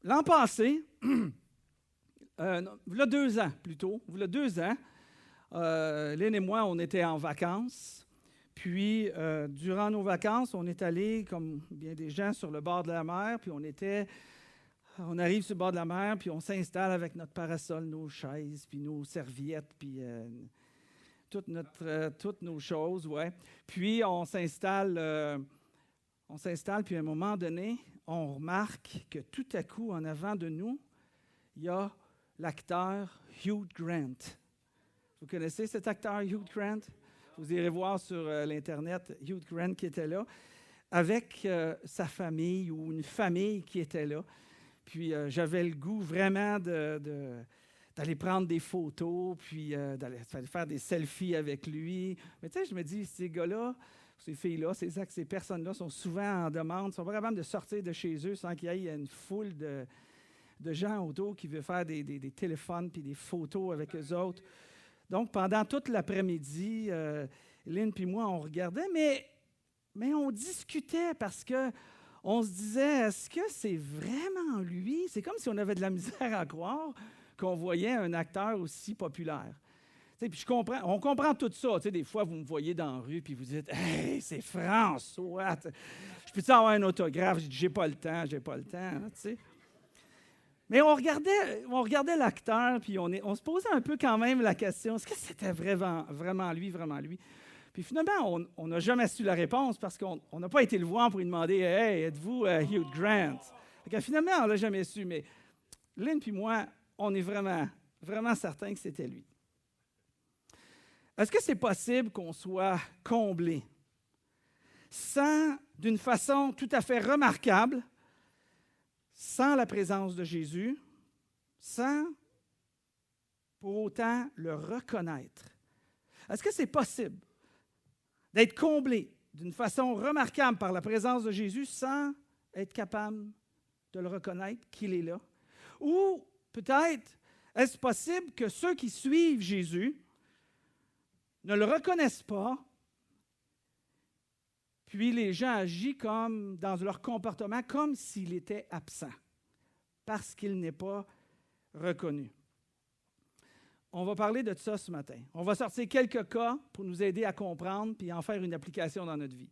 L'an passé, il y a 2 ans plutôt, il y a 2 ans, Lynn et moi, on était en vacances. Puis, durant nos vacances, on est allé, comme bien des gens, sur le bord de la mer. Puis, on arrive sur le bord de la mer, puis on s'installe avec notre parasol, nos chaises, puis nos serviettes, puis toutes nos choses, ouais. Puis, puis à un moment donné, on remarque que tout à coup, en avant de nous, il y a l'acteur Hugh Grant. Vous connaissez cet acteur Hugh Grant? Vous irez voir sur l'Internet Hugh Grant qui était là, avec sa famille ou une famille qui était là. Puis j'avais le goût vraiment d'aller prendre des photos, puis d'aller faire des selfies avec lui. Mais tu sais, je me dis, ces gars-là, ces filles-là, ces personnes-là sont souvent en demande, sont pas capables de sortir de chez eux sans qu'il y ait une foule de gens autour qui veulent faire des téléphones puis des photos avec eux autres. Donc, pendant toute l'après-midi, Lynn et moi, on regardait, mais on discutait parce que on se disait, est-ce que c'est vraiment lui? C'est comme si on avait de la misère à croire qu'on voyait un acteur aussi populaire. Puis on comprend tout ça. Des fois, vous me voyez dans la rue, puis vous dites, « Hey, c'est François! Je peux-tu avoir un autographe? » Je dis, « J'ai pas le temps. » Mais on regardait l'acteur, puis on se posait un peu quand même la question, est-ce que c'était vraiment lui, vraiment lui? Puis finalement, on n'a jamais su la réponse parce qu'on n'a pas été le voir pour lui demander, « Hey, êtes-vous Hugh Grant? » Finalement, on ne l'a jamais su, mais Lynn puis moi, on est vraiment, vraiment certains que c'était lui. Est-ce que c'est possible qu'on soit comblé d'une façon tout à fait remarquable, sans la présence de Jésus, sans pour autant le reconnaître? Est-ce que c'est possible d'être comblé d'une façon remarquable par la présence de Jésus sans être capable de le reconnaître qu'il est là? Ou peut-être est-ce possible que ceux qui suivent Jésus ne le reconnaissent pas, puis les gens agissent comme dans leur comportement comme s'il était absent, parce qu'il n'est pas reconnu. On va parler de ça ce matin. On va sortir quelques cas pour nous aider à comprendre puis en faire une application dans notre vie.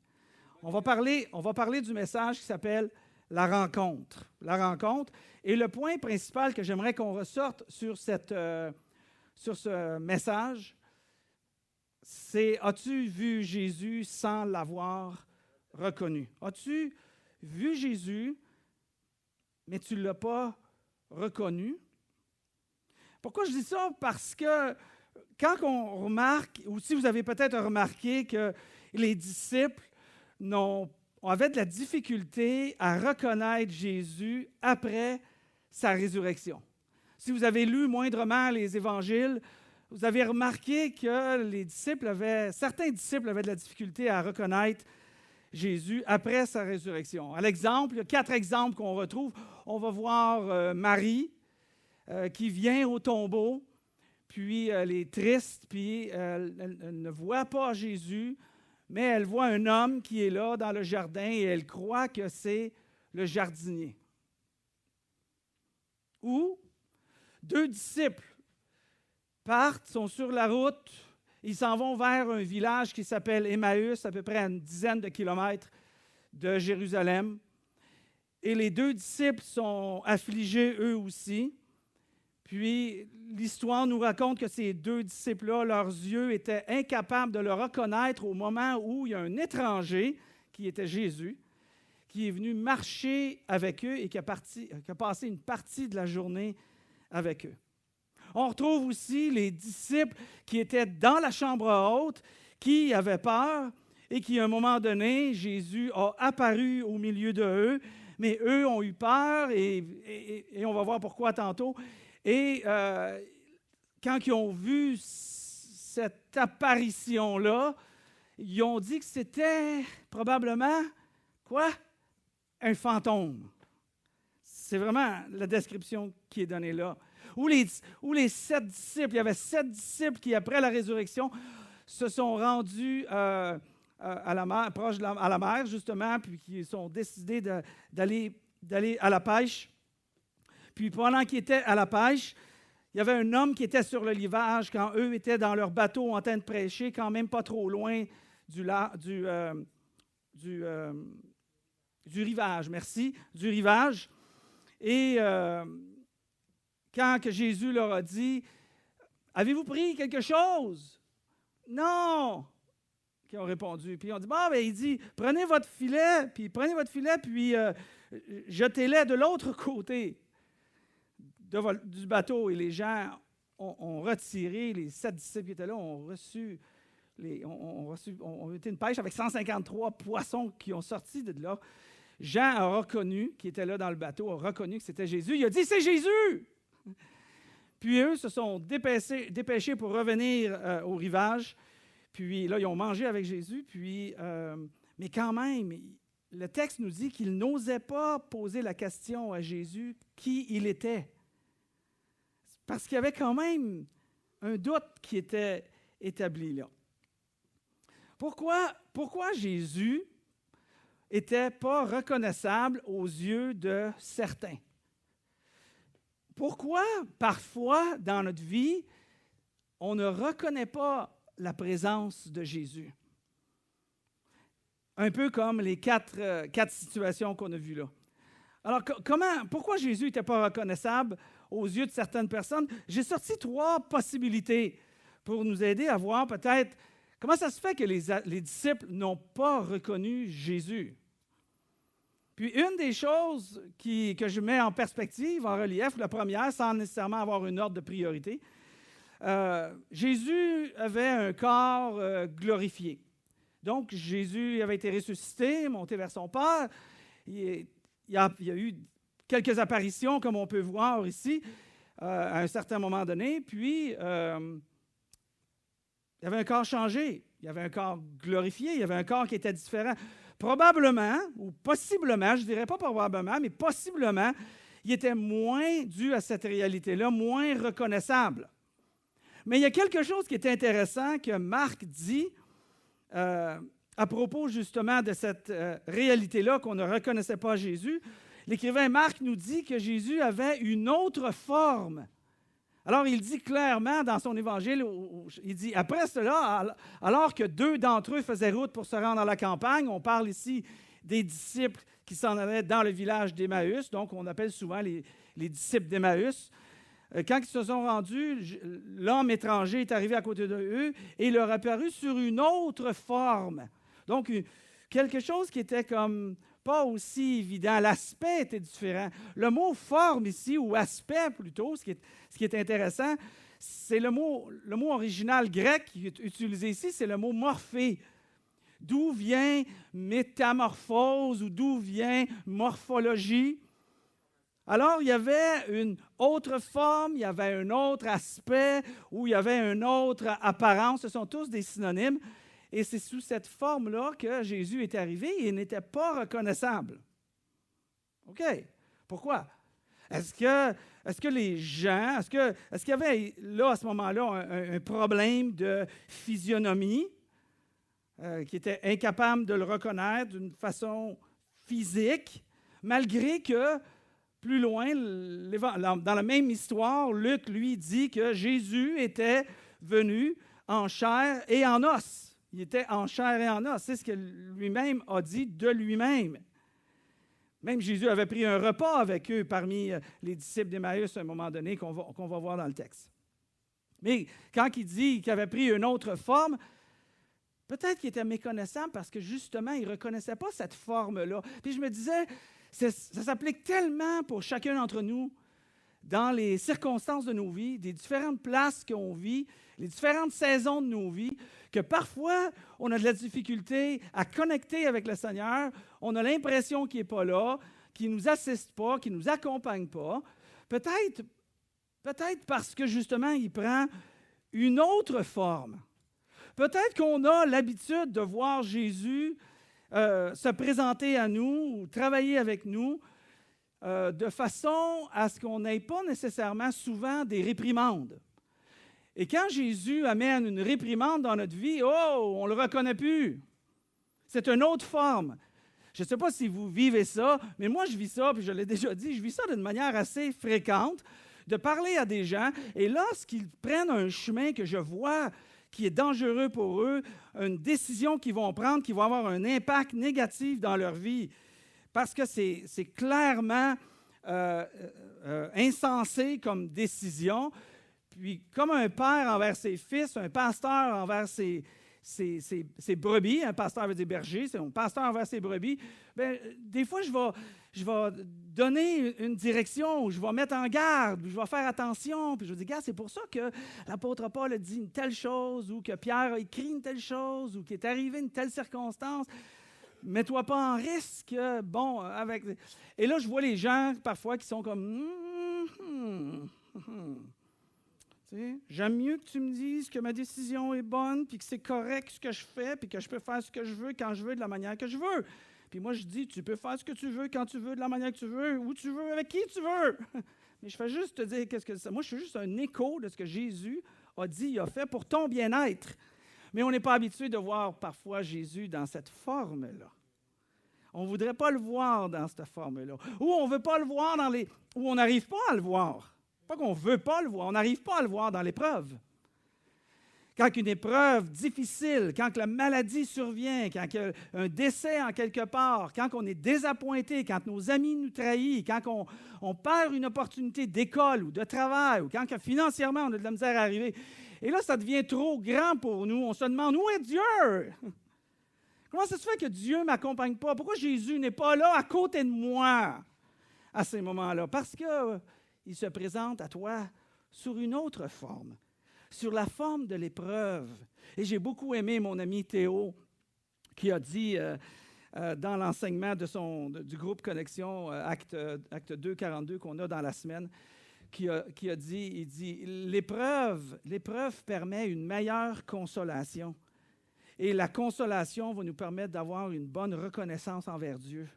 On va parler du message qui s'appelle la rencontre. La rencontre. Et le point principal que j'aimerais qu'on ressorte sur ce message, c'est: as-tu vu Jésus sans l'avoir reconnu? As-tu vu Jésus, mais tu ne l'as pas reconnu? Pourquoi je dis ça? Parce que quand on remarque, ou si vous avez peut-être remarqué que les disciples avaient de la difficulté à reconnaître Jésus après sa résurrection. Si vous avez lu moindrement les évangiles, vous avez remarqué que certains disciples avaient de la difficulté à reconnaître Jésus après sa résurrection. À l'exemple, il y a 4 exemples qu'on retrouve. On va voir Marie qui vient au tombeau, puis elle est triste, puis elle ne voit pas Jésus, mais elle voit un homme qui est là dans le jardin et elle croit que c'est le jardinier. Ou 2 disciples sont sur la route, ils s'en vont vers un village qui s'appelle Emmaüs, à peu près à une dizaine de kilomètres de Jérusalem. Et les 2 disciples sont affligés eux aussi. Puis l'histoire nous raconte que ces 2 disciples-là, leurs yeux étaient incapables de le reconnaître au moment où il y a un étranger, qui était Jésus, qui est venu marcher avec eux et qui a passé une partie de la journée avec eux. On retrouve aussi les disciples qui étaient dans la chambre haute, qui avaient peur et qui, à un moment donné, Jésus a apparu au milieu d'eux, mais eux ont eu peur et on va voir pourquoi tantôt. Et quand ils ont vu cette apparition-là, ils ont dit que c'était probablement, quoi? Un fantôme. C'est vraiment la description qui est donnée là. Ou les 7 disciples, il y avait 7 disciples qui, après la résurrection, se sont rendus à la mer, proche à la mer, justement, puis qui ont décidé d'aller à la pêche. Puis pendant qu'ils étaient à la pêche, il y avait un homme qui était sur le rivage quand eux étaient dans leur bateau en train de prêcher, quand même pas trop loin du rivage. Merci, du rivage. Et quand que Jésus leur a dit, « Avez-vous pris quelque chose? » « Non! » Qui ont répondu. Puis ils ont dit, « Bon, ben, il dit, prenez votre filet, puis jetez-les de l'autre côté du bateau. » Et les gens ont retiré, les 7 disciples qui étaient là ont été une pêche avec 153 poissons qui ont sorti de là. Jean a reconnu, qui était là dans le bateau, a reconnu que c'était Jésus. Il a dit, « C'est Jésus! » Puis eux se sont dépêchés pour revenir au rivage. Puis là, ils ont mangé avec Jésus. Mais quand même, le texte nous dit qu'ils n'osaient pas poser la question à Jésus qui il était. Parce qu'il y avait quand même un doute qui était établi là. Pourquoi Jésus n'était pas reconnaissable aux yeux de certains? Pourquoi, parfois, dans notre vie, on ne reconnaît pas la présence de Jésus? Un peu comme les quatre situations qu'on a vues là. Alors, pourquoi Jésus n'était pas reconnaissable aux yeux de certaines personnes? J'ai sorti 3 possibilités pour nous aider à voir peut-être comment ça se fait que les disciples n'ont pas reconnu Jésus. Puis une des choses que je mets en perspective, en relief, la première, sans nécessairement avoir une ordre de priorité, Jésus avait un corps glorifié. Donc, Jésus avait été ressuscité, monté vers son Père. Il y a eu quelques apparitions, comme on peut voir ici, à un certain moment donné. Puis, il y avait un corps changé. Il y avait un corps glorifié. Il y avait un corps qui était différent. Probablement, ou possiblement, je ne dirais pas probablement, mais possiblement, il était moins dû à cette réalité-là, moins reconnaissable. Mais il y a quelque chose qui est intéressant que Marc dit à propos justement de cette réalité-là qu'on ne reconnaissait pas Jésus. L'écrivain Marc nous dit que Jésus avait une autre forme. Alors, il dit clairement dans son évangile, il dit, après cela, alors que 2 d'entre eux faisaient route pour se rendre à la campagne, on parle ici des disciples qui s'en allaient dans le village d'Emmaüs, donc on appelle souvent les disciples d'Emmaüs. Quand ils se sont rendus, l'homme étranger est arrivé à côté d'eux et il leur a apparu sur une autre forme. Donc, quelque chose qui était comme pas aussi évident. L'aspect était différent. Le mot « forme » ici, ou « aspect » plutôt, ce qui est intéressant, c'est le mot original grec qui est utilisé ici, c'est le mot « morphé ». D'où vient métamorphose ou d'où vient morphologie. Alors, il y avait une autre forme, il y avait un autre aspect, ou il y avait une autre apparence. Ce sont tous des synonymes. Et c'est sous cette forme-là que Jésus est arrivé et il n'était pas reconnaissable. OK. Pourquoi? Est-ce que les gens, est-ce qu'il y avait là, à ce moment-là, un problème de physionomie qui était incapable de le reconnaître d'une façon physique, malgré que plus loin, dans la même histoire, Luc, lui, dit que Jésus était venu en chair et en os. Il était en chair et en os. C'est ce que lui-même a dit de lui-même. Même Jésus avait pris un repas avec eux parmi les disciples d'Emmaüs à un moment donné qu'on va voir dans le texte. Mais quand il dit qu'il avait pris une autre forme, peut-être qu'il était méconnaissable parce que justement, il ne reconnaissait pas cette forme-là. Puis je me disais, ça s'applique tellement pour chacun d'entre nous dans les circonstances de nos vies, des différentes places qu'on vit, les différentes saisons de nos vies, que parfois, on a de la difficulté à connecter avec le Seigneur, on a l'impression qu'il n'est pas là, qu'il ne nous assiste pas, qu'il ne nous accompagne pas. Peut-être parce que, justement, il prend une autre forme. Peut-être qu'on a l'habitude de voir Jésus se présenter à nous ou travailler avec nous de façon à ce qu'on n'ait pas nécessairement souvent des réprimandes. Et quand Jésus amène une réprimande dans notre vie, on ne le reconnaît plus. C'est une autre forme. Je ne sais pas si vous vivez ça, mais moi, je vis ça, puis je l'ai déjà dit, je vis ça d'une manière assez fréquente, de parler à des gens, et lorsqu'ils prennent un chemin que je vois qui est dangereux pour eux, une décision qu'ils vont prendre qui va avoir un impact négatif dans leur vie, parce que c'est clairement insensé comme décision. Puis, comme un père envers ses fils, un pasteur envers ses brebis, un pasteur veut dire berger, c'est un pasteur envers ses brebis, bien, des fois, je vais donner une direction, ou je vais mettre en garde, ou je vais faire attention, puis je vais dire, gars, c'est pour ça que l'apôtre Paul a dit une telle chose, ou que Pierre a écrit une telle chose, ou qu'il est arrivé une telle circonstance. Mets-toi pas en risque, bon, avec... Et là, je vois les gens, parfois, qui sont comme... J'aime mieux que tu me dises que ma décision est bonne, puis que c'est correct ce que je fais, puis que je peux faire ce que je veux, quand je veux, de la manière que je veux. Puis moi, je dis, tu peux faire ce que tu veux, quand tu veux, de la manière que tu veux, où tu veux, avec qui tu veux. Mais je fais juste te dire qu'est-ce que c'est. Moi, je suis juste un écho de ce que Jésus a dit, il a fait pour ton bien-être. Mais on n'est pas habitué de voir parfois Jésus dans cette forme-là. On ne voudrait pas le voir dans cette forme-là. Ou on ne veut pas le voir dans les... Ou on n'arrive pas à le voir. Pas qu'on ne veut pas le voir, on n'arrive pas à le voir dans l'épreuve. Quand une épreuve difficile, quand la maladie survient, quand il y a un décès en quelque part, quand on est désappointé, quand nos amis nous trahissent, quand on perd une opportunité d'école ou de travail, ou quand financièrement on a de la misère à arriver. Et là, ça devient trop grand pour nous. On se demande, où est Dieu? Comment ça se fait que Dieu ne m'accompagne pas? Pourquoi Jésus n'est pas là à côté de moi à ces moments-là? Parce qu'il se présente à toi sur une autre forme, sur la forme de l'épreuve. Et j'ai beaucoup aimé mon ami Théo qui a dit dans l'enseignement du groupe Connexion, acte 2, 42 qu'on a dans la semaine, qui a dit, il dit, l'épreuve permet une meilleure consolation. Et la consolation va nous permettre d'avoir une bonne reconnaissance envers Dieu.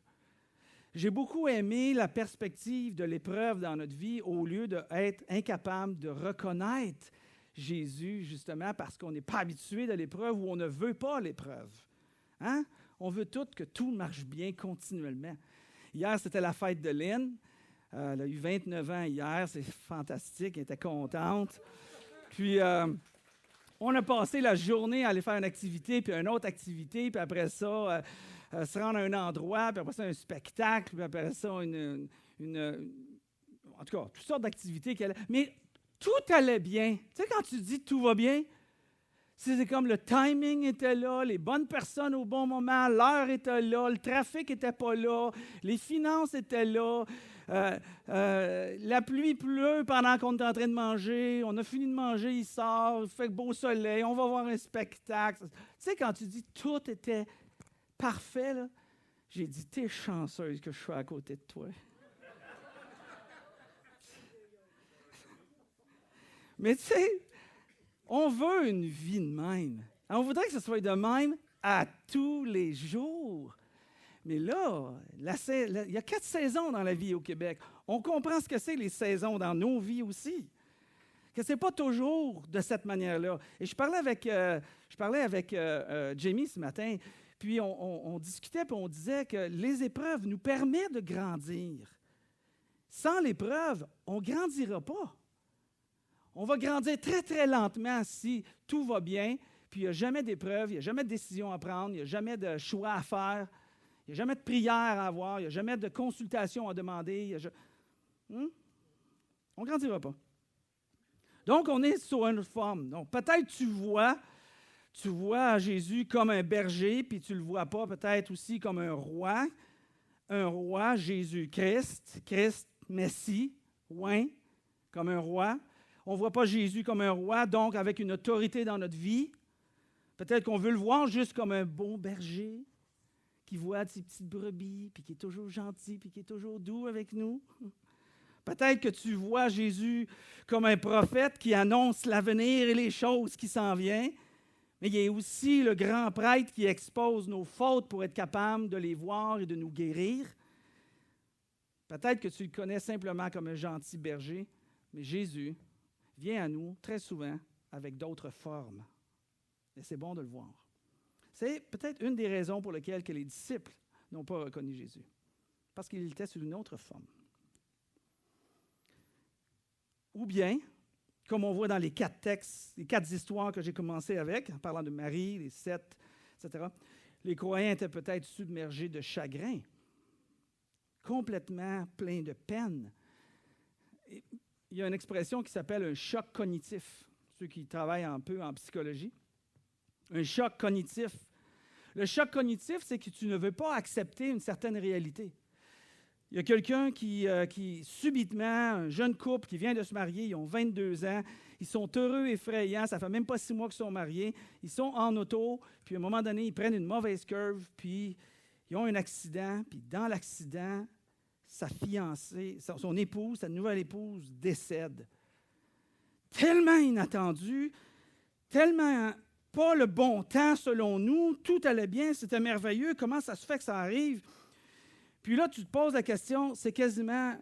J'ai beaucoup aimé la perspective de l'épreuve dans notre vie au lieu d'être incapable de reconnaître Jésus, justement, parce qu'on n'est pas habitué de l'épreuve ou on ne veut pas l'épreuve. Hein? On veut que tout marche bien continuellement. Hier, c'était la fête de Lynn. Elle a eu 29 ans hier. C'est fantastique. Elle était contente. Puis... on a passé la journée à aller faire une activité, puis une autre activité, puis après ça, se rendre à un endroit, puis après ça, un spectacle, puis après ça, en tout cas, toutes sortes d'activités. Mais tout allait bien. Tu sais, quand tu dis « tout va bien », c'est comme le timing était là, les bonnes personnes au bon moment, l'heure était là, le trafic n'était pas là, les finances étaient là, la pluie pleut pendant qu'on est en train de manger, on a fini de manger, il sort, il fait beau soleil, on va voir un spectacle. Tu sais, quand tu dis tout était parfait, là, j'ai dit, t'es chanceuse que je sois à côté de toi. Mais tu sais, on veut une vie de même. On voudrait que ce soit de même à tous les jours. Mais là, il y a 4 saisons dans la vie au Québec. On comprend ce que c'est les saisons dans nos vies aussi. Que ce n'est pas toujours de cette manière-là. Et je parlais avec Jamie ce matin, puis on discutait, puis on disait que les épreuves nous permettent de grandir. Sans l'épreuve, on ne grandira pas. On va grandir très, très lentement si tout va bien, puis il n'y a jamais d'épreuve, il n'y a jamais de décision à prendre, il n'y a jamais de choix à faire, il n'y a jamais de prière à avoir, il n'y a jamais de consultation à demander. On ne grandira pas. Donc, on est sur une forme. Donc, peut-être tu vois Jésus comme un berger, puis tu ne le vois pas peut-être aussi comme un roi, Jésus-Christ, Christ, Messie, oint, comme un roi. On ne voit pas Jésus comme un roi, donc avec une autorité dans notre vie. Peut-être qu'on veut le voir juste comme un bon berger qui voit ses petites brebis, puis qui est toujours gentil, puis qui est toujours doux avec nous. Peut-être que tu vois Jésus comme un prophète qui annonce l'avenir et les choses qui s'en viennent. Mais il y a aussi le grand prêtre qui expose nos fautes pour être capable de les voir et de nous guérir. Peut-être que tu le connais simplement comme un gentil berger, mais Jésus vient à nous très souvent avec d'autres formes. Et c'est bon de le voir. C'est peut-être une des raisons pour lesquelles que les disciples n'ont pas reconnu Jésus, parce qu'il était sous une autre forme. Ou bien, comme on voit dans les 4 textes, les 4 histoires que j'ai commencé avec, en parlant de Marie, les 7, etc., les croyants étaient peut-être submergés de chagrin, complètement pleins de peine. Il y a une expression qui s'appelle un choc cognitif, ceux qui travaillent un peu en psychologie. Un choc cognitif. Le choc cognitif, c'est que tu ne veux pas accepter une certaine réalité. Il y a quelqu'un qui subitement, un jeune couple qui vient de se marier, ils ont 22 ans, ils sont heureux, effrayants, ça ne fait même pas 6 mois qu'ils sont mariés, ils sont en auto, puis à un moment donné, ils prennent une mauvaise curve, puis ils ont un accident, puis dans l'accident, sa fiancée, son épouse, sa nouvelle épouse décède. Tellement inattendu, tellement pas le bon temps selon nous, tout allait bien, c'était merveilleux, comment ça se fait que ça arrive? Puis là, tu te poses la question, c'est quasiment,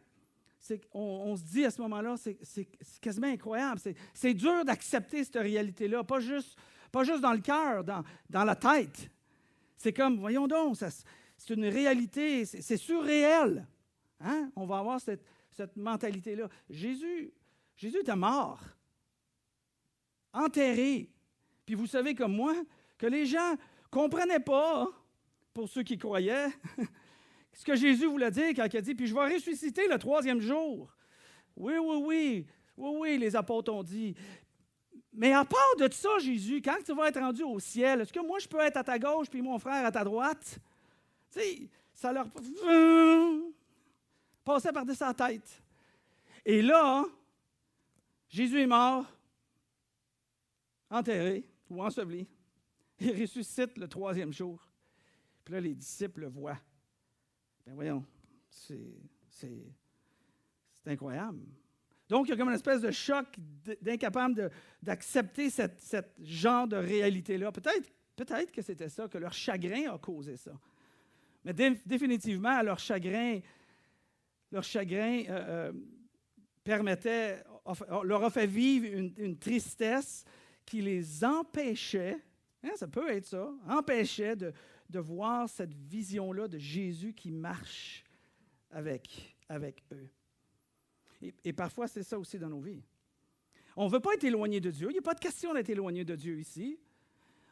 on se dit à ce moment-là, c'est quasiment incroyable, c'est dur d'accepter cette réalité-là, pas juste dans le cœur, dans la tête. C'est comme, voyons donc, c'est une réalité, c'est surréel. Hein? On va avoir cette mentalité-là. Jésus était mort, enterré. Puis vous savez comme moi que les gens ne comprenaient pas, pour ceux qui croyaient, ce que Jésus voulait dire quand il a dit « Puis je vais ressusciter le 3e jour. » Oui, les apôtres ont dit. Mais à part de ça, Jésus, quand tu vas être rendu au ciel, est-ce que moi je peux être à ta gauche puis mon frère à ta droite? Tu sais, ça leur passait par-dessus sa tête. Et là, Jésus est mort, enterré ou enseveli. Il ressuscite le 3e jour. Puis là, les disciples le voient. Ben voyons, c'est incroyable. Donc, il y a comme une espèce de choc d'incapable d'accepter ce genre de réalité-là. Peut-être que c'était ça, que leur chagrin a causé ça. Mais définitivement, leur chagrin leur a fait vivre une tristesse qui les empêchait, hein, ça peut être ça, empêchait de voir cette vision-là de Jésus qui marche avec eux. Et parfois, c'est ça aussi dans nos vies. On ne veut pas être éloigné de Dieu. Il n'y a pas de question d'être éloigné de Dieu ici.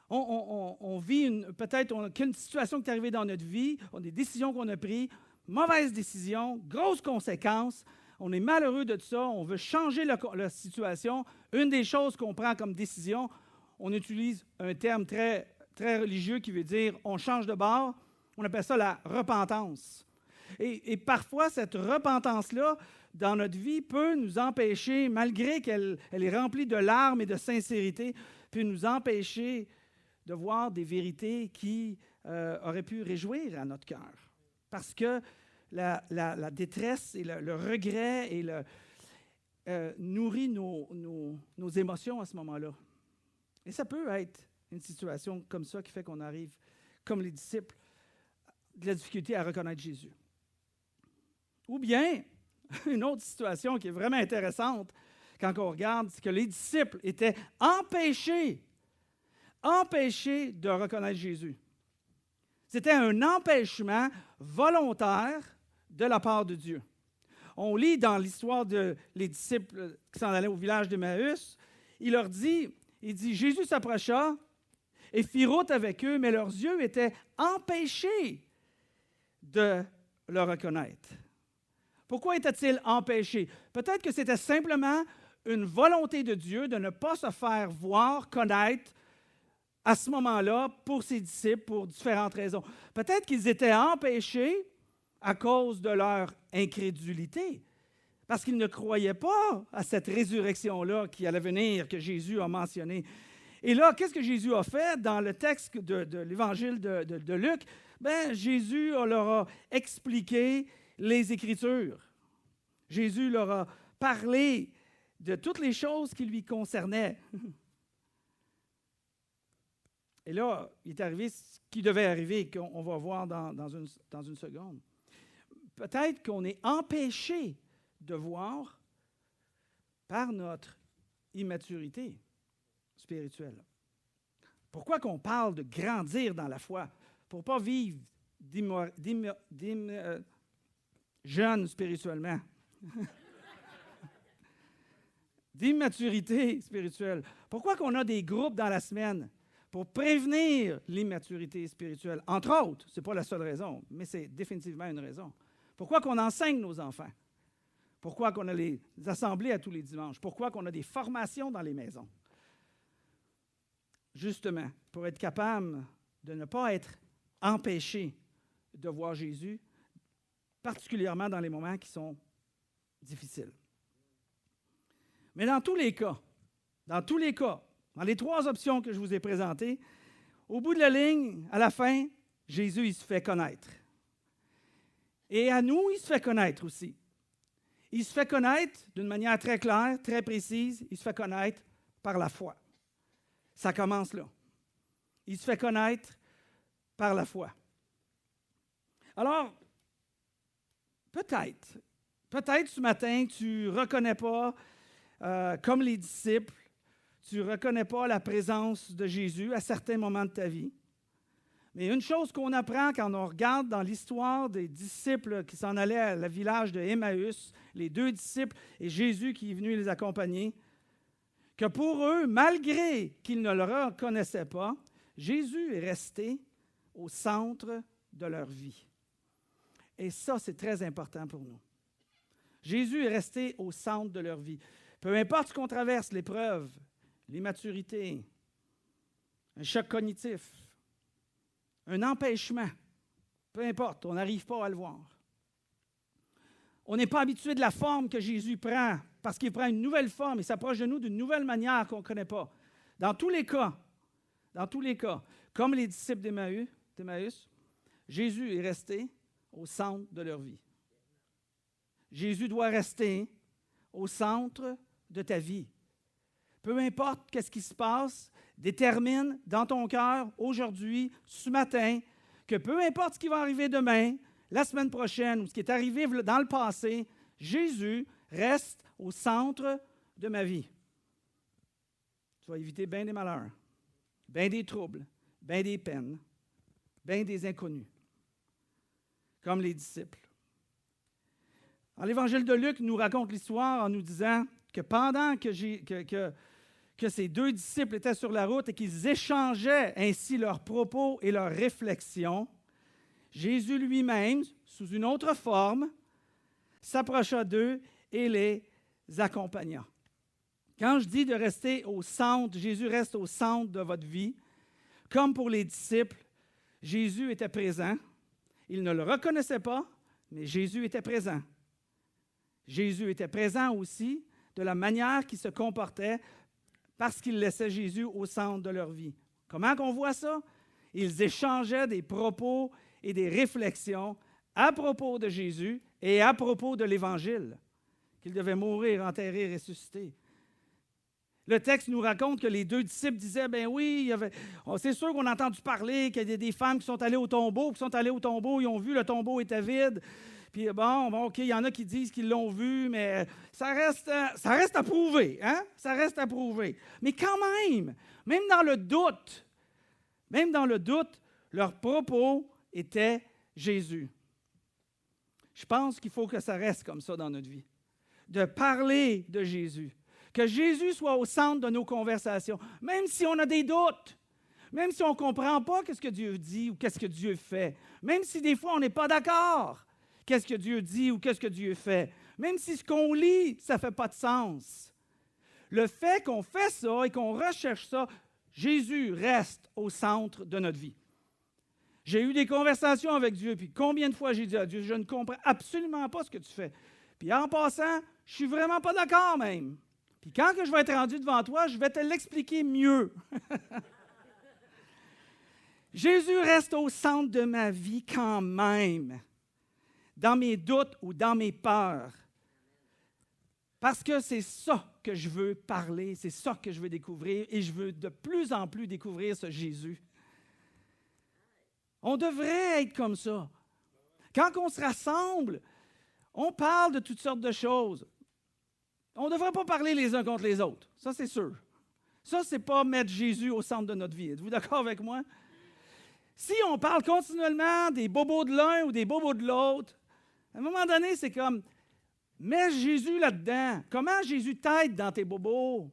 On vit peut-être une situation qui est arrivée dans notre vie, on a des décisions qu'on a prises, mauvaise décision, grosses conséquences. On est malheureux de ça, on veut changer la situation. Une des choses qu'on prend comme décision, on utilise un terme très, très religieux qui veut dire on change de bord. On appelle ça la repentance. Et parfois, cette repentance-là, dans notre vie, peut nous empêcher, malgré qu'elle est remplie de larmes et de sincérité, peut nous empêcher de voir des vérités qui auraient pu réjouir à notre cœur. Parce que la détresse et le regret nourrit nos émotions à ce moment-là. Et ça peut être une situation comme ça qui fait qu'on arrive, comme les disciples, de la difficulté à reconnaître Jésus. Ou bien, une autre situation qui est vraiment intéressante quand on regarde, c'est que les disciples étaient empêchés de reconnaître Jésus. C'était un empêchement volontaire de la part de Dieu. On lit dans l'histoire des disciples qui s'en allaient au village d'Emmaüs, il dit, Jésus s'approcha et fit route avec eux, mais leurs yeux étaient empêchés de le reconnaître. Pourquoi était-il empêché? Peut-être que c'était simplement une volonté de Dieu de ne pas se faire voir, connaître à ce moment-là pour ses disciples pour différentes raisons. Peut-être qu'ils étaient empêchés à cause de leur incrédulité, parce qu'ils ne croyaient pas à cette résurrection-là qui allait venir, que Jésus a mentionné. Et là, qu'est-ce que Jésus a fait dans le texte de l'Évangile de Luc? Jésus leur a expliqué les Écritures. Jésus leur a parlé de toutes les choses qui lui concernaient. Et là, il est arrivé ce qui devait arriver, qu'on va voir dans une seconde. Peut-être qu'on est empêché de voir par notre immaturité spirituelle. Pourquoi qu'on parle de grandir dans la foi? Pour ne pas vivre jeunes spirituellement. D'immaturité spirituelle. Pourquoi qu'on a des groupes dans la semaine? Pour prévenir l'immaturité spirituelle. Entre autres, ce n'est pas la seule raison, mais c'est définitivement une raison. Pourquoi qu'on enseigne nos enfants? Pourquoi qu'on a les assemblées à tous les dimanches? Pourquoi qu'on a des formations dans les maisons? Justement, pour être capable de ne pas être empêché de voir Jésus, particulièrement dans les moments qui sont difficiles. Mais dans tous les cas, dans les 3 options que je vous ai présentées, au bout de la ligne, à la fin, Jésus, il se fait connaître. Et à nous, il se fait connaître aussi. Il se fait connaître d'une manière très claire, très précise. Il se fait connaître par la foi. Ça commence là. Il se fait connaître par la foi. Alors, peut-être ce matin, tu ne reconnais pas, comme les disciples, tu ne reconnais pas la présence de Jésus à certains moments de ta vie. Mais une chose qu'on apprend quand on regarde dans l'histoire des disciples qui s'en allaient à le village de Emmaüs, les 2 disciples et Jésus qui est venu les accompagner, que pour eux, malgré qu'ils ne le reconnaissaient pas, Jésus est resté au centre de leur vie. Et ça, c'est très important pour nous. Jésus est resté au centre de leur vie. Peu importe ce qu'on traverse, l'épreuve, l'immaturité, un choc cognitif, un empêchement, peu importe, on n'arrive pas à le voir. On n'est pas habitué de la forme que Jésus prend, parce qu'il prend une nouvelle forme, il s'approche de nous d'une nouvelle manière qu'on ne connaît pas. Dans tous les cas, comme les disciples d'Emmaüs, Jésus est resté au centre de leur vie. Jésus doit rester au centre de ta vie. Peu importe qu'est-ce qui se passe, détermine dans ton cœur, aujourd'hui, ce matin, que peu importe ce qui va arriver demain, la semaine prochaine ou ce qui est arrivé dans le passé, Jésus reste au centre de ma vie. Tu vas éviter bien des malheurs, bien des troubles, bien des peines, bien des inconnus, comme les disciples. Alors, l'Évangile de Luc nous raconte l'histoire en nous disant que pendant que ces 2 disciples étaient sur la route et qu'ils échangeaient ainsi leurs propos et leurs réflexions, Jésus lui-même, sous une autre forme, s'approcha d'eux et les accompagna. Quand je dis de rester au centre, Jésus reste au centre de votre vie. Comme pour les disciples, Jésus était présent. Ils ne le reconnaissaient pas, mais Jésus était présent. Jésus était présent aussi de la manière qu'ils se comportaient parce qu'ils laissaient Jésus au centre de leur vie. Comment qu'on voit ça? Ils échangeaient des propos et des réflexions à propos de Jésus et à propos de l'Évangile, qu'il devait mourir, enterrer, ressusciter. Le texte nous raconte que les 2 disciples disaient, ben oui, c'est sûr qu'on a entendu parler qu'il y a des femmes qui sont allées au tombeau, ils ont vu le tombeau était vide. Puis bon, OK, il y en a qui disent qu'ils l'ont vu, mais ça reste à prouver, hein? Ça reste à prouver. Mais quand même dans le doute, leur propos était Jésus. Je pense qu'il faut que ça reste comme ça dans notre vie, de parler de Jésus. Que Jésus soit au centre de nos conversations, même si on a des doutes, même si on ne comprend pas ce que Dieu dit ou qu'est-ce que Dieu fait, même si des fois on n'est pas d'accord. Qu'est-ce que Dieu dit ou qu'est-ce que Dieu fait. Même si ce qu'on lit, ça ne fait pas de sens. Le fait qu'on fait ça et qu'on recherche ça, Jésus reste au centre de notre vie. J'ai eu des conversations avec Dieu, puis combien de fois j'ai dit à Dieu, je ne comprends absolument pas ce que tu fais. Puis en passant, je ne suis vraiment pas d'accord même. Puis quand que je vais être rendu devant toi, je vais te l'expliquer mieux. Jésus reste au centre de ma vie quand même. Dans mes doutes ou dans mes peurs. Parce que c'est ça que je veux parler, c'est ça que je veux découvrir et je veux de plus en plus découvrir ce Jésus. On devrait être comme ça. Quand on se rassemble, on parle de toutes sortes de choses. On ne devrait pas parler les uns contre les autres, ça c'est sûr. Ça, ce n'est pas mettre Jésus au centre de notre vie. Êtes-vous d'accord avec moi? Si on parle continuellement des bobos de l'un ou des bobos de l'autre, à un moment donné, c'est comme, mets Jésus là-dedans. Comment Jésus t'aide dans tes bobos?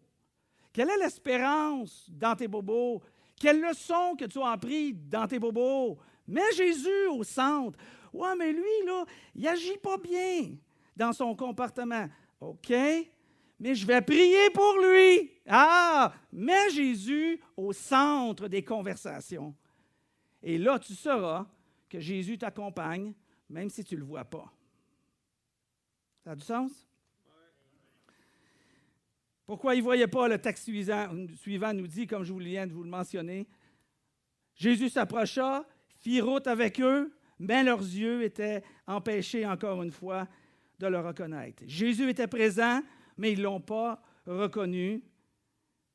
Quelle est l'espérance dans tes bobos? Quelle leçon que tu as appris dans tes bobos? Mets Jésus au centre. Ouais, mais lui, là, il n'agit pas bien dans son comportement. OK, mais je vais prier pour lui. Ah, mets Jésus au centre des conversations. Et là, tu sauras que Jésus t'accompagne, même si tu ne le vois pas. Ça a du sens? Pourquoi ils ne voyaient pas? Le texte suivant nous dit, comme je viens de vous le mentionner, Jésus s'approcha, fit route avec eux, mais leurs yeux étaient empêchés encore une fois de le reconnaître. Jésus était présent, mais ils ne l'ont pas reconnu.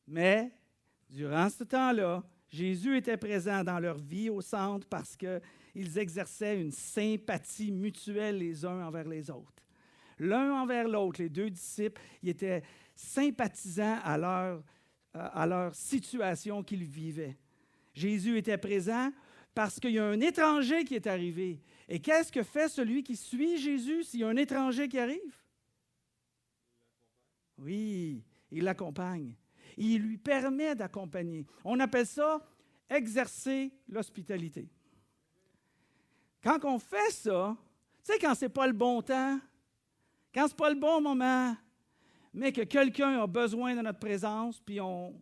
Mais durant ce temps-là, Jésus était présent dans leur vie au centre parce qu'ils exerçaient une sympathie mutuelle les uns envers les autres. L'un envers l'autre, les deux disciples, ils étaient sympathisants à leur situation qu'ils vivaient. Jésus était présent parce qu'il y a un étranger qui est arrivé. Et qu'est-ce que fait celui qui suit Jésus s'il y a un étranger qui arrive? Oui, il l'accompagne. Il lui permet d'accompagner. On appelle ça exercer l'hospitalité. Quand on fait ça, tu sais, quand ce n'est pas le bon temps, quand ce n'est pas le bon moment, mais que quelqu'un a besoin de notre présence, puis on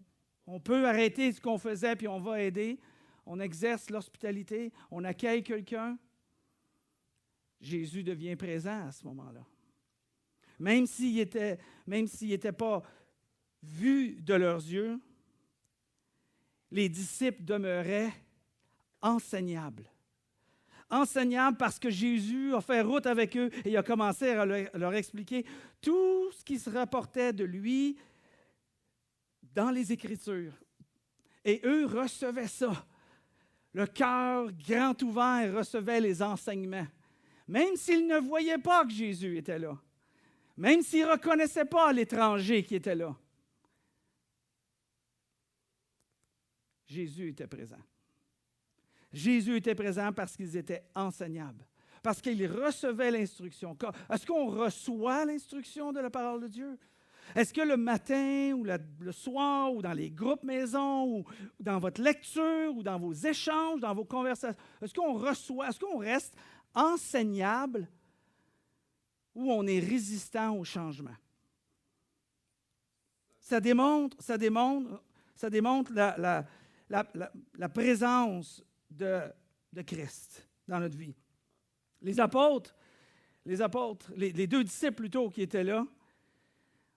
peut arrêter ce qu'on faisait, puis on va aider, on exerce l'hospitalité, on accueille quelqu'un, Jésus devient présent à ce moment-là. Même s'il n'était pas vu de leurs yeux, les disciples demeuraient enseignables. Enseignables parce que Jésus a fait route avec eux et il a commencé à leur expliquer tout ce qui se rapportait de lui dans les Écritures. Et eux recevaient ça. Le cœur grand ouvert recevait les enseignements. Même s'ils ne voyaient pas que Jésus était là. Même s'ils ne reconnaissaient pas l'étranger qui était là. Jésus était présent. Jésus était présent parce qu'ils étaient enseignables, parce qu'ils recevaient l'instruction. Est-ce qu'on reçoit l'instruction de la parole de Dieu? Est-ce que le matin ou le soir ou dans les groupes maison ou dans votre lecture ou dans vos échanges, dans vos conversations, est-ce qu'on reçoit, est-ce qu'on reste enseignable ou on est résistant au changement? Ça démontre la présence de Christ dans notre vie. Les apôtres, les deux disciples plutôt qui étaient là,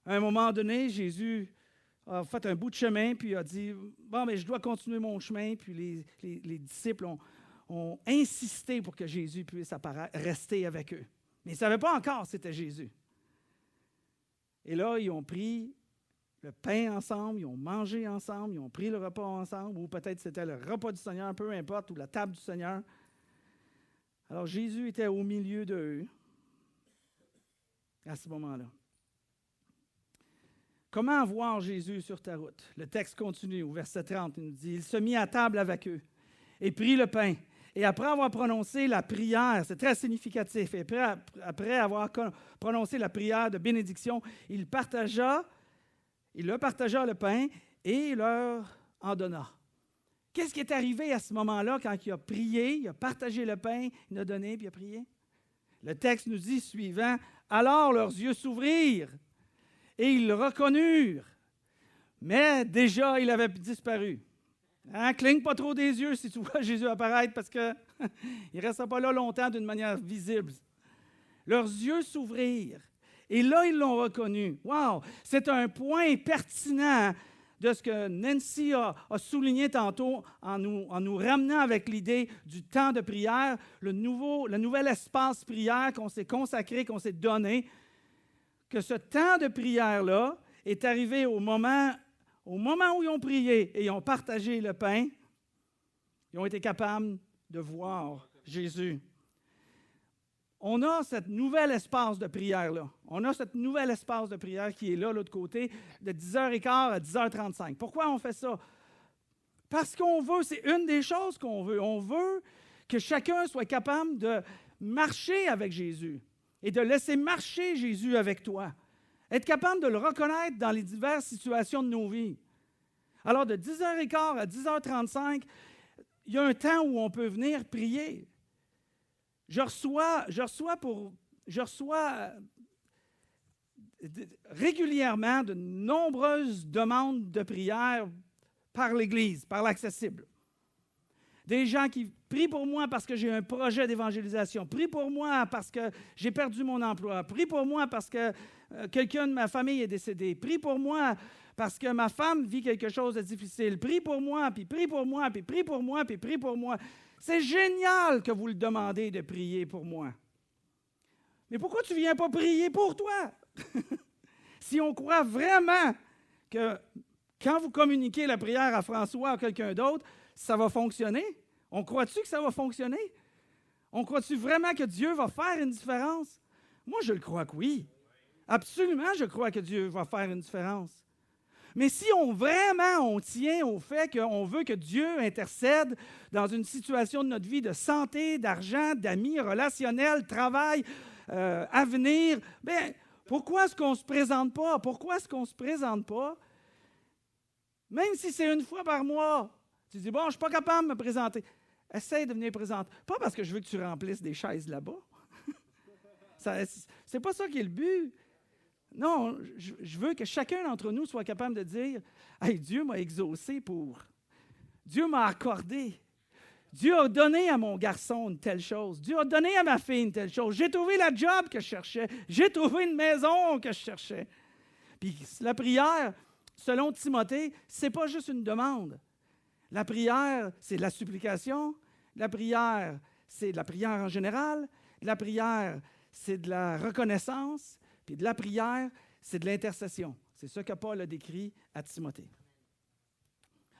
à un moment donné, Jésus a fait un bout de chemin, puis a dit, « Bon, mais je dois continuer mon chemin. » Puis les disciples ont insisté pour que Jésus puisse rester avec eux. Mais ils ne savaient pas encore que c'était Jésus. Et là, ils ont pris le pain ensemble, ils ont mangé ensemble, ils ont pris le repas ensemble, ou peut-être c'était le repas du Seigneur, peu importe, ou la table du Seigneur. Alors Jésus était au milieu d'eux à ce moment-là. Comment voir Jésus sur ta route? Le texte continue au verset 30, il nous dit, « Il se mit à table avec eux et prit le pain. Et après avoir prononcé la prière, c'est très significatif, et après avoir prononcé la prière de bénédiction, il leur partagea le pain et leur en donna. » Qu'est-ce qui est arrivé à ce moment-là quand il a prié, il a partagé le pain, il a donné, puis il a prié? Le texte nous dit suivant, « Alors leurs yeux s'ouvrirent et ils le reconnurent. Mais déjà, il avait disparu. » Cligne pas trop des yeux si tu vois Jésus apparaître parce qu'il ne restera pas là longtemps d'une manière visible. Leurs yeux s'ouvrirent. Et là, ils l'ont reconnu. Wow! C'est un point pertinent de ce que Nancy a souligné tantôt en nous ramenant avec l'idée du temps de prière, le nouvel espace prière qu'on s'est consacré, qu'on s'est donné, que ce temps de prière-là est arrivé au moment où ils ont prié et ils ont partagé le pain, ils ont été capables de voir Jésus. On a ce nouvel espace de prière-là. On a ce nouvel espace de prière qui est là, l'autre côté, de 10h15 à 10h35. Pourquoi on fait ça? Parce qu'on veut, c'est une des choses qu'on veut. On veut que chacun soit capable de marcher avec Jésus et de laisser marcher Jésus avec toi. Être capable de le reconnaître dans les diverses situations de nos vies. Alors, de 10h15 à 10h35, il y a un temps où on peut venir prier. Je reçois régulièrement de nombreuses demandes de prière par l'Église, par l'Accessible. Des gens qui prient pour moi parce que j'ai un projet d'évangélisation, prient pour moi parce que j'ai perdu mon emploi, prient pour moi parce que quelqu'un de ma famille est décédé, prient pour moi parce que ma femme vit quelque chose de difficile, prie pour moi, puis prie pour moi, puis prie pour moi, puis prie pour moi. C'est génial que vous le demandez de prier pour moi. Mais pourquoi tu ne viens pas prier pour toi? Si on croit vraiment que quand vous communiquez la prière à François ou à quelqu'un d'autre, ça va fonctionner? On croit-tu que ça va fonctionner? On croit-tu vraiment que Dieu va faire une différence? Moi, je le crois que oui. Absolument, je crois que Dieu va faire une différence. Mais si on tient au fait qu'on veut que Dieu intercède dans une situation de notre vie de santé, d'argent, d'amis, relationnel, travail, avenir, bien, pourquoi est-ce qu'on ne se présente pas? Pourquoi est-ce qu'on ne se présente pas? Même si c'est une fois par mois, tu dis, bon, je ne suis pas capable de me présenter. Essaye de venir présenter. Pas parce que je veux que tu remplisses des chaises là-bas. C'est pas ça qui est le but. Non, je veux que chacun d'entre nous soit capable de dire, « Hey, Dieu m'a exaucé pour... Dieu m'a accordé. Dieu a donné à mon garçon une telle chose. Dieu a donné à ma fille une telle chose. J'ai trouvé la job que je cherchais. J'ai trouvé une maison que je cherchais. » Puis la prière, selon Timothée, ce n'est pas juste une demande. La prière, c'est de la supplication. La prière, c'est de la prière en général. La prière, c'est de la reconnaissance. Puis de la prière, c'est de l'intercession. C'est ça que Paul a décrit à Timothée.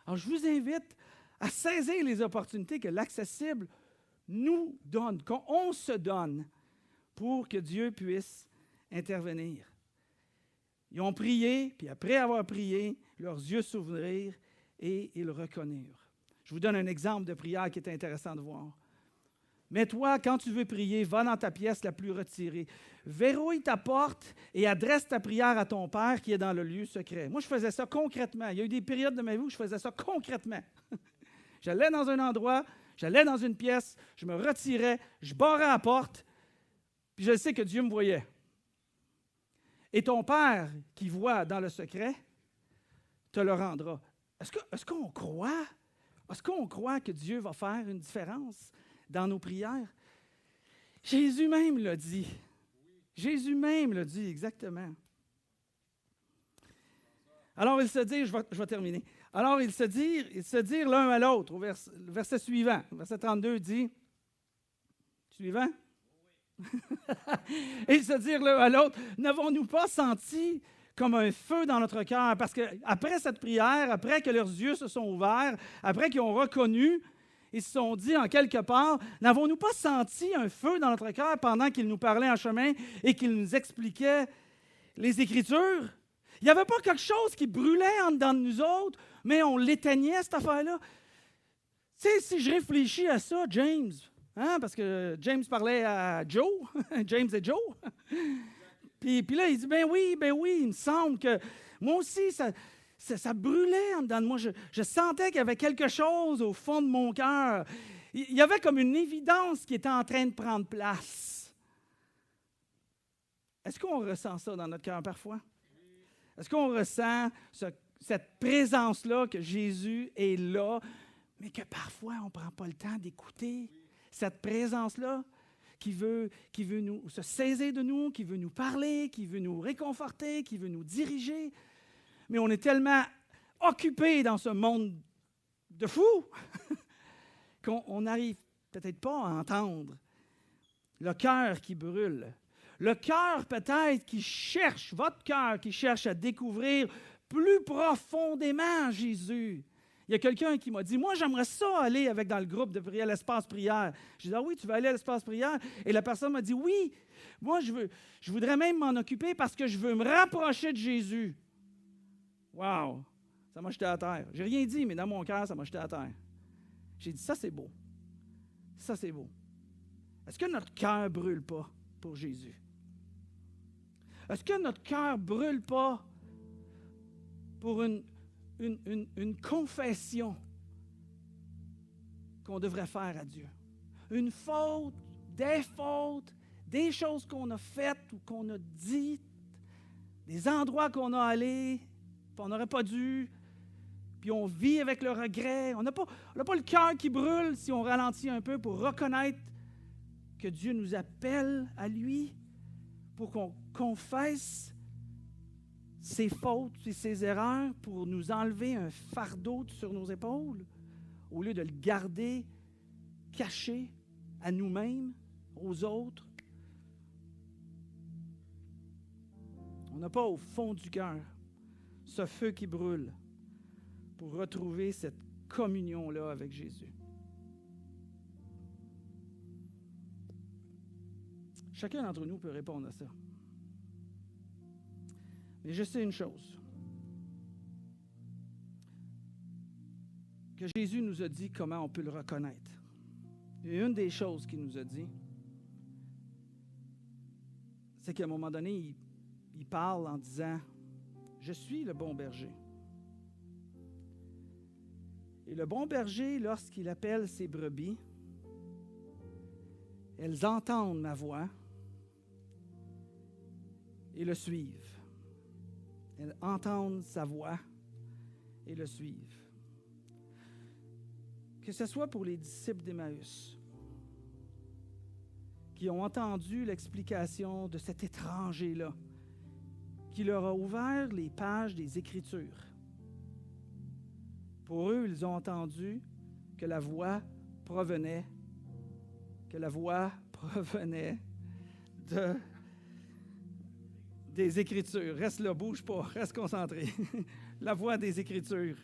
Alors, je vous invite à saisir les opportunités que l'Accessible nous donne, qu'on se donne pour que Dieu puisse intervenir. Ils ont prié, puis après avoir prié, leurs yeux s'ouvrirent et ils reconnurent. Je vous donne un exemple de prière qui est intéressant de voir. Mais toi, quand tu veux prier, va dans ta pièce la plus retirée. Verrouille ta porte et adresse ta prière à ton Père qui est dans le lieu secret. Moi, je faisais ça concrètement. Il y a eu des périodes de ma vie où je faisais ça concrètement. J'allais dans un endroit, j'allais dans une pièce, je me retirais, je barrais la porte, puis je sais que Dieu me voyait. Et ton Père qui voit dans le secret te le rendra. Est-ce qu'on croit? Est-ce qu'on croit que Dieu va faire une différence dans nos prières? Jésus même l'a dit. Jésus même l'a dit, exactement. Alors, ils se disent, je vais terminer. Alors, ils se dirent l'un à l'autre, au verset suivant. Verset 32 dit, suivant? Et ils se dirent l'un à l'autre, n'avons-nous pas senti comme un feu dans notre cœur? Parce qu'après cette prière, après que leurs yeux se sont ouverts, après qu'ils ont reconnu, ils se sont dit en quelque part, n'avons-nous pas senti un feu dans notre cœur pendant qu'il nous parlait en chemin et qu'il nous expliquait les Écritures? Il n'y avait pas quelque chose qui brûlait en dedans de nous autres, mais on l'éteignait, cette affaire-là. Tu sais, si je réfléchis à ça, James, parce que James parlait à Joe, James et Joe, puis là, il dit, ben oui, il me semble que moi aussi, ça brûlait en dedans de moi. Je sentais qu'il y avait quelque chose au fond de mon cœur. Il y avait comme une évidence qui était en train de prendre place. Est-ce qu'on ressent ça dans notre cœur parfois? Est-ce qu'on ressent cette présence-là, que Jésus est là, mais que parfois on ne prend pas le temps d'écouter cette présence-là qui veut se saisir de nous, qui veut nous parler, qui veut nous réconforter, qui veut nous diriger? Mais on est tellement occupé dans ce monde de fous qu'on n'arrive peut-être pas à entendre le cœur qui brûle. Le cœur peut-être qui cherche, votre cœur qui cherche à découvrir plus profondément Jésus. Il y a quelqu'un qui m'a dit, moi j'aimerais ça aller dans le groupe de prière, l'espace prière. J'ai dit, ah oui, tu veux aller à l'espace prière? Et la personne m'a dit, oui, moi je voudrais même m'en occuper parce que je veux me rapprocher de Jésus. Wow! Ça m'a jeté à terre. J'ai rien dit, mais dans mon cœur, ça m'a jeté à terre. J'ai dit, ça c'est beau. Ça c'est beau. Est-ce que notre cœur ne brûle pas pour Jésus? Est-ce que notre cœur ne brûle pas pour une confession qu'on devrait faire à Dieu? Une faute, des choses qu'on a faites ou qu'on a dites, des endroits qu'on a allés, puis on n'aurait pas dû, puis on vit avec le regret. On n'a pas le cœur qui brûle si on ralentit un peu pour reconnaître que Dieu nous appelle à lui, pour qu'on confesse ses fautes et ses erreurs, pour nous enlever un fardeau sur nos épaules, au lieu de le garder caché à nous-mêmes, aux autres. On n'a pas au fond du cœur ce feu qui brûle pour retrouver cette communion-là avec Jésus. Chacun d'entre nous peut répondre à ça. Mais je sais une chose, que Jésus nous a dit comment on peut le reconnaître. Et une des choses qu'il nous a dit, c'est qu'à un moment donné, il parle en disant « Je suis le bon berger ». Et le bon berger, lorsqu'il appelle ses brebis, elles entendent ma voix et le suivent. Elles entendent sa voix et le suivent. Que ce soit pour les disciples d'Emmaüs, qui ont entendu l'explication de cet étranger-là, qui leur a ouvert les pages des Écritures. Pour eux, ils ont entendu que la voix provenait des Écritures. Reste là, bouge pas, reste concentré. La voix des Écritures.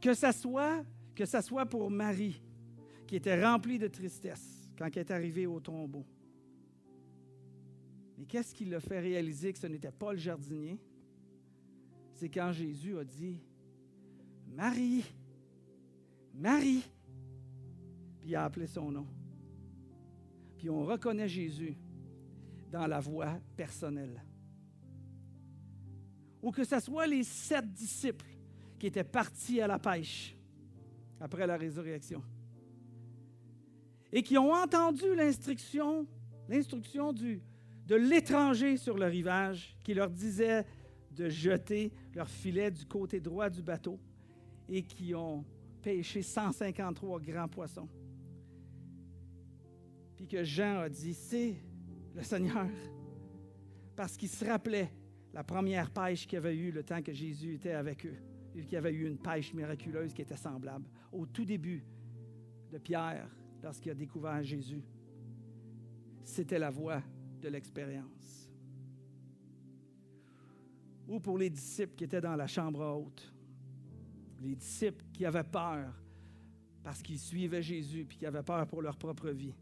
Que ça soit pour Marie, qui était remplie de tristesse quand elle est arrivée au tombeau. Mais qu'est-ce qui l'a fait réaliser que ce n'était pas le jardinier? C'est quand Jésus a dit « Marie! Marie! » Puis il a appelé son nom. Puis on reconnaît Jésus dans la voix personnelle. Ou que ce soit les 7 disciples qui étaient partis à la pêche après la résurrection et qui ont entendu l'instruction de l'étranger sur le rivage qui leur disait de jeter leur filet du côté droit du bateau et qui ont pêché 153 grands poissons. Puis que Jean a dit, c'est le Seigneur, parce qu'il se rappelait la première pêche qu'il y avait eu le temps que Jésus était avec eux, et qu'il y avait eu une pêche miraculeuse qui était semblable. Au tout début de Pierre, lorsqu'il a découvert Jésus, c'était la voix de l'expérience. Ou pour les disciples qui étaient dans la chambre haute, les disciples qui avaient peur parce qu'ils suivaient Jésus, puis qui avaient peur pour leur propre vie.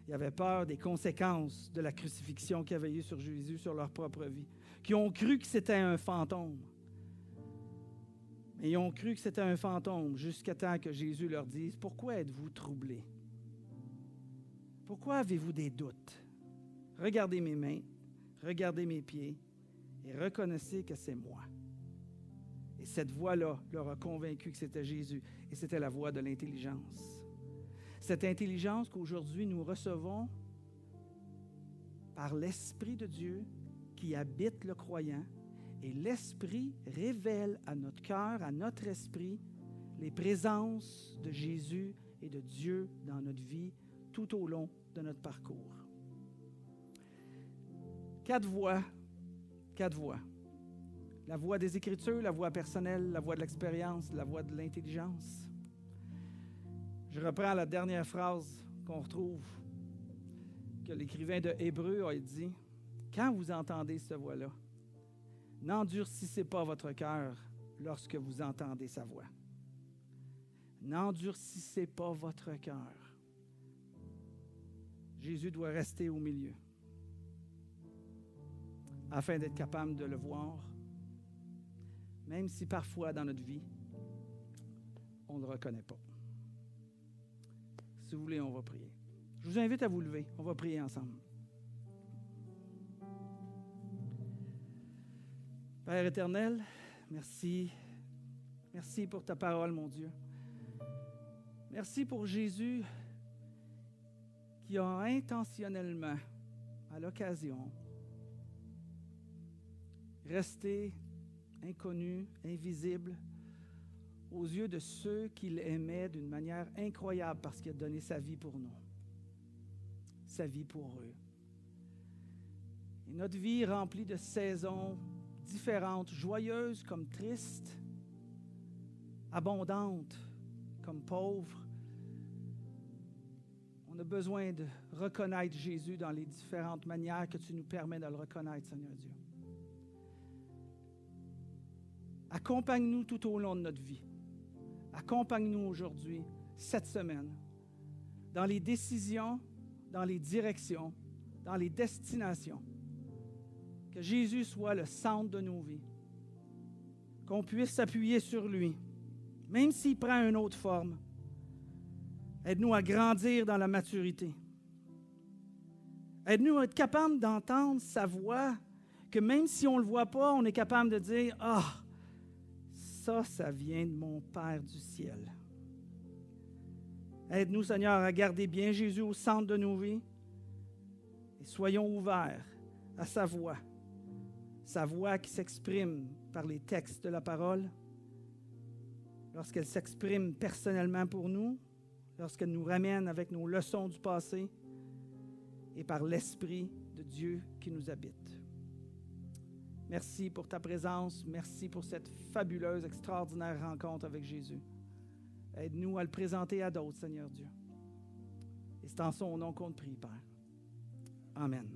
Ils avaient peur des conséquences de la crucifixion qu'il y avait eu sur Jésus, sur leur propre vie. Qui ont cru que c'était un fantôme. Mais ils ont cru que c'était un fantôme jusqu'à temps que Jésus leur dise « Pourquoi êtes-vous troublés? Pourquoi avez-vous des doutes? Regardez mes mains, regardez mes pieds et reconnaissez que c'est moi. » Et cette voix-là leur a convaincu que c'était Jésus. Et c'était la voix de l'intelligence. Cette intelligence qu'aujourd'hui nous recevons par l'Esprit de Dieu qui habite le croyant. Et l'Esprit révèle à notre cœur, à notre esprit, les présences de Jésus et de Dieu dans notre vie tout au long de notre parcours. 4 voix. La voix des Écritures, la voix personnelle, la voix de l'expérience, la voix de l'intelligence. Je reprends la dernière phrase qu'on retrouve, que l'écrivain de Hébreux a dit. Quand vous entendez cette voix-là, n'endurcissez pas votre cœur lorsque vous entendez sa voix. N'endurcissez pas votre cœur. Jésus doit rester au milieu afin d'être capable de le voir, même si parfois dans notre vie, on ne le reconnaît pas. Si vous voulez, on va prier. Je vous invite à vous lever. On va prier ensemble. Père éternel, merci. Merci pour ta parole, mon Dieu. Merci pour Jésus qui a intentionnellement, à l'occasion, resté inconnu, invisible, aux yeux de ceux qu'il aimait d'une manière incroyable parce qu'il a donné sa vie pour nous, sa vie pour eux. Et notre vie remplie de saisons différentes, joyeuses comme tristes, abondantes comme pauvres. On a besoin de reconnaître Jésus dans les différentes manières que tu nous permets de le reconnaître, Seigneur Dieu. Accompagne-nous tout au long de notre vie. Accompagne-nous aujourd'hui, cette semaine, dans les décisions, dans les directions, dans les destinations. Que Jésus soit le centre de nos vies. Qu'on puisse s'appuyer sur lui, même s'il prend une autre forme. Aide-nous à grandir dans la maturité. Aide-nous à être capables d'entendre sa voix, que même si on ne le voit pas, on est capable de dire « Ah, ça vient de mon Père du ciel. » Aide-nous, Seigneur, à garder bien Jésus au centre de nos vies et soyons ouverts à sa voix qui s'exprime par les textes de la parole, lorsqu'elle s'exprime personnellement pour nous, lorsqu'elle nous ramène avec nos leçons du passé et par l'Esprit de Dieu qui nous habite. Merci pour ta présence. Merci pour cette fabuleuse, extraordinaire rencontre avec Jésus. Aide-nous à le présenter à d'autres, Seigneur Dieu. Et c'est en son nom qu'on te prie, Père. Amen.